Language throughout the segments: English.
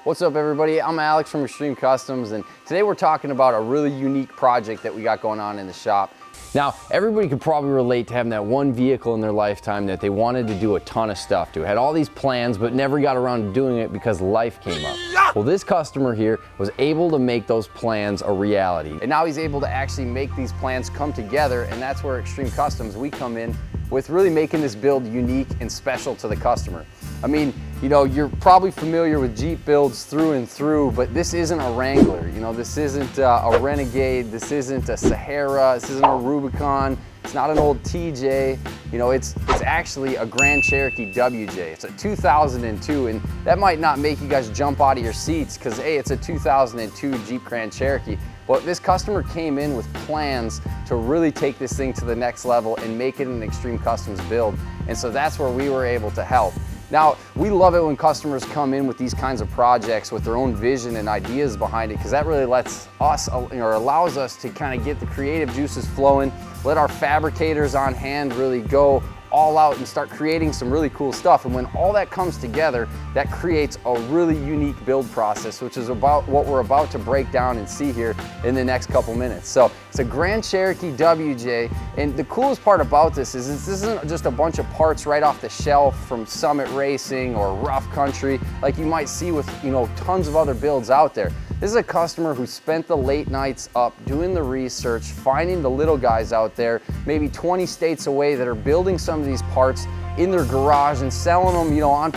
What's up everybody, I'm Alex from Extreme Customs, and today we're talking about a really unique project that we got going on in the shop. Now, everybody could probably relate to having that one vehicle in their lifetime that they wanted to do a ton of stuff to. Had all these plans, but never got around to doing it because life came up. Well, this customer here was able to make those plans a reality. And now he's able to actually make these plans come together, and that's where Extreme Customs, we come in with really making this build unique and special to the customer. I mean, you know, you're probably familiar with Jeep builds through and through, but this isn't a Wrangler. You know, this isn't a Renegade. This isn't a Sahara. This isn't a Rubicon. It's not an old TJ. You know, it's actually a Grand Cherokee WJ. It's a 2002, and that might not make you guys jump out of your seats because, hey, it's a 2002 Jeep Grand Cherokee. But this customer came in with plans to really take this thing to the next level and make it an Extreme Customs build. And so that's where we were able to help. Now, we love it when customers come in with these kinds of projects with their own vision and ideas behind it, because that really lets us, or allows us to kind of get the creative juices flowing, let our fabricators on hand really go all out and start creating some really cool stuff. And when all that comes together, that creates a really unique build process, which is about what we're about to break down and see here in the next couple minutes. So it's a Grand Cherokee WJ, and the coolest part about this is this isn't just a bunch of parts right off the shelf from Summit Racing or Rough Country like you might see with, you know, tons of other builds out there. This is a customer who spent the late nights up doing the research, finding the little guys out there, maybe 20 states away, that are building some of these parts in their garage and selling them, you know, on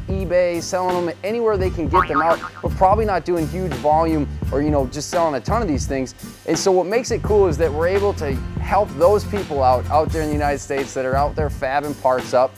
eBay, selling them anywhere they can get them out, but probably not doing huge volume or, you know, just selling a ton of these things. And so what makes it cool is that we're able to help those people out there in the United States that are out there fabbing parts up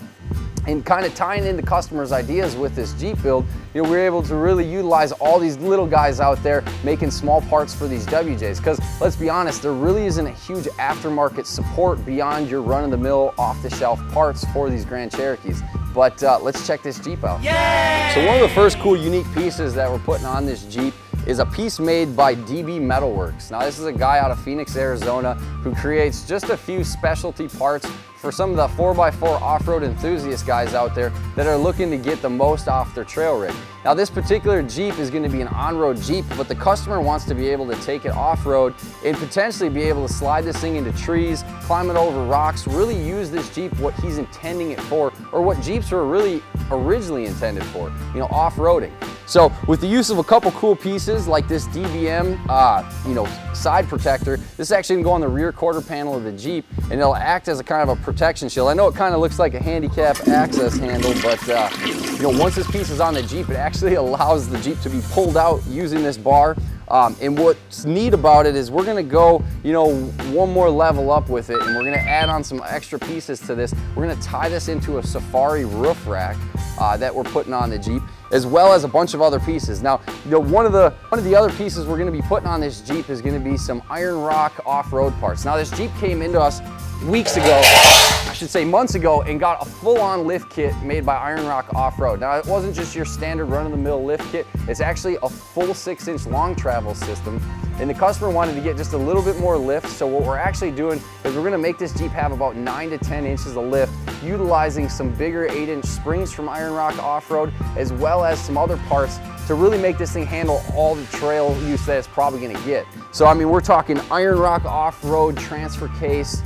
and kind of tying in the customer's ideas with this Jeep build. You know, we're able to really utilize all these little guys out there making small parts for these WJs, because let's be honest, there really isn't a huge aftermarket support beyond your run-of-the-mill off-the-shelf parts for these Grand Cherokees. But let's check this Jeep out. Yay! So one of the first cool unique pieces that we're putting on this Jeep is a piece made by DB Metalworks. Now, this is a guy out of Phoenix, Arizona, who creates just a few specialty parts for some of the 4x4 off-road enthusiast guys out there that are looking to get the most off their trail rig. Now, this particular Jeep is going to be an on-road Jeep, but the customer wants to be able to take it off-road and potentially be able to slide this thing into trees, climb it over rocks, really use this Jeep what he's intending it for, or what Jeeps were really originally intended for, you know, off-roading. So with the use of a couple cool pieces like this DBM, you know, side protector, this is actually gonna go on the rear quarter panel of the Jeep, and it'll act as a kind of a protection shield. I know it kind of looks like a handicap access handle, but you know, once this piece is on the Jeep, it actually allows the Jeep to be pulled out using this bar. And what's neat about it is we're gonna go, you know, one more level up with it, and we're gonna add on some extra pieces to this. We're gonna tie this into a Safari roof rack that we're putting on the Jeep, as well as a bunch of other pieces. Now, you know, one of the other pieces we're gonna be putting on this Jeep is gonna be some Iron Rock off-road parts. Now, this Jeep came into us weeks ago, I should say months ago, and got a full-on lift kit made by Iron Rock Off-Road. Now, it wasn't just your standard run-of-the-mill lift kit, it's actually a full 6-inch long travel system, and the customer wanted to get just a little bit more lift, so what we're actually doing is we're gonna make this Jeep have about 9 to 10 inches of lift, utilizing some bigger 8-inch springs from Iron Rock Off-Road, as well as some other parts to really make this thing handle all the trail use that it's probably gonna get. So, I mean, we're talking Iron Rock Off-Road transfer case,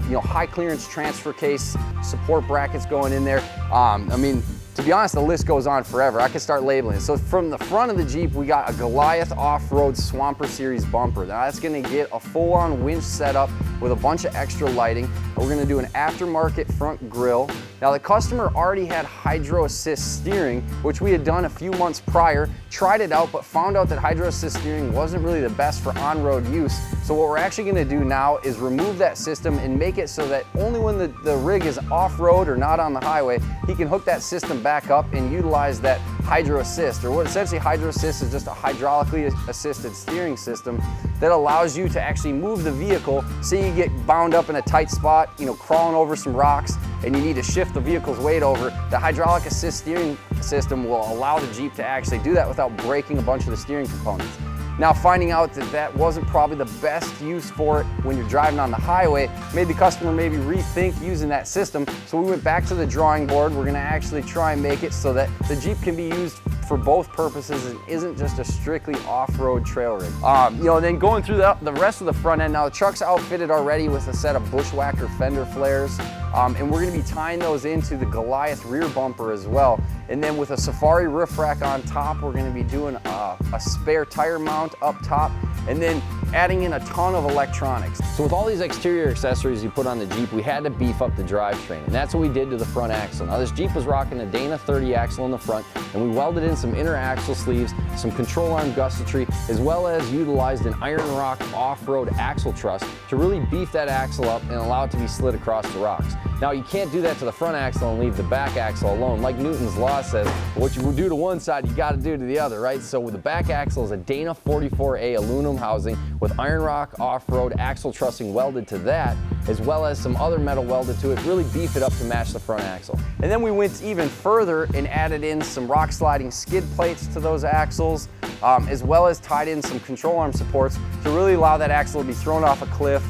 you know, high clearance transfer case, support brackets going in there. I mean, to be honest, the list goes on forever. I could start labeling it. So from the front of the Jeep, we got a Goliath Off-Road Swamper Series bumper. Now that's gonna get a full-on winch setup with a bunch of extra lighting. We're gonna do an aftermarket front grille. Now the customer already had hydro assist steering, which we had done a few months prior, tried it out, but found out that hydro assist steering wasn't really the best for on-road use. So what we're actually gonna do now is remove that system and make it so that only when the rig is off-road or not on the highway, he can hook that system back up and utilize that hydro assist, or what essentially hydro assist is just a hydraulically assisted steering system that allows you to actually move the vehicle. Say you get bound up in a tight spot, you know, crawling over some rocks, and you need to shift the vehicle's weight over, the hydraulic assist steering system will allow the Jeep to actually do that without breaking a bunch of the steering components. Now, finding out that that wasn't probably the best use for it when you're driving on the highway made the customer maybe rethink using that system. So we went back to the drawing board. We're gonna actually try and make it so that the Jeep can be used for both purposes and isn't just a strictly off-road trail rig. You know, then going through the rest of the front end, now the truck's outfitted already with a set of Bushwhacker fender flares, and we're gonna be tying those into the Goliath rear bumper as well. And then with a Safari roof rack on top, we're gonna be doing a spare tire mount up top, and then adding in a ton of electronics. So with all these exterior accessories you put on the Jeep, we had to beef up the drivetrain, and that's what we did to the front axle. Now this Jeep was rocking a Dana 30 axle in the front, and we welded in some inner axle sleeves, some control arm gussetry, as well as utilized an Iron Rock off-road axle truss to really beef that axle up and allow it to be slid across the rocks. Now you can't do that to the front axle and leave the back axle alone. Like Newton's law says, what you do to one side, you gotta do to the other, right? So with the back axle is a Dana 44A aluminum housing with Iron Rock off-road axle trussing welded to that, as well as some other metal welded to it, really beef it up to match the front axle. And then we went even further and added in some rock sliding skid plates to those axles, as well as tied in some control arm supports to really allow that axle to be thrown off a cliff,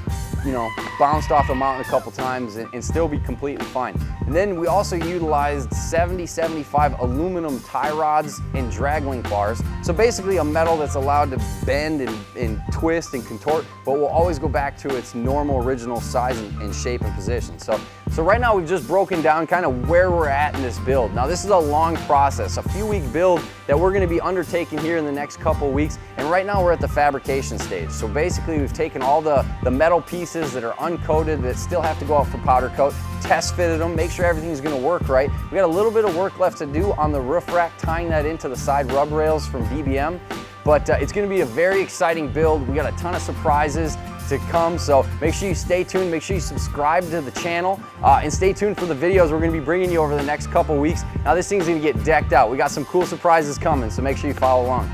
you know, bounced off a mountain a couple times and still be completely fine. And then we also utilized 70-75 aluminum tie rods and drag link bars. So basically a metal that's allowed to bend and twist and contort, but will always go back to its normal original size and shape and position. So right now we've just broken down kind of where we're at in this build. Now this is a long process, a few week build that we're gonna be undertaking here in the next couple weeks. And right now we're at the fabrication stage. So basically we've taken all the metal pieces that are uncoated that still have to go out for powder coat, test fitted them, make sure everything's gonna work right. We got a little bit of work left to do on the roof rack, tying that into the side rub rails from DBM. But it's gonna be a very exciting build. We got a ton of surprises to come, so make sure you stay tuned, make sure you subscribe to the channel, and stay tuned for the videos we're gonna be bringing you over the next couple weeks. Now this thing's gonna get decked out. We got some cool surprises coming, so make sure you follow along.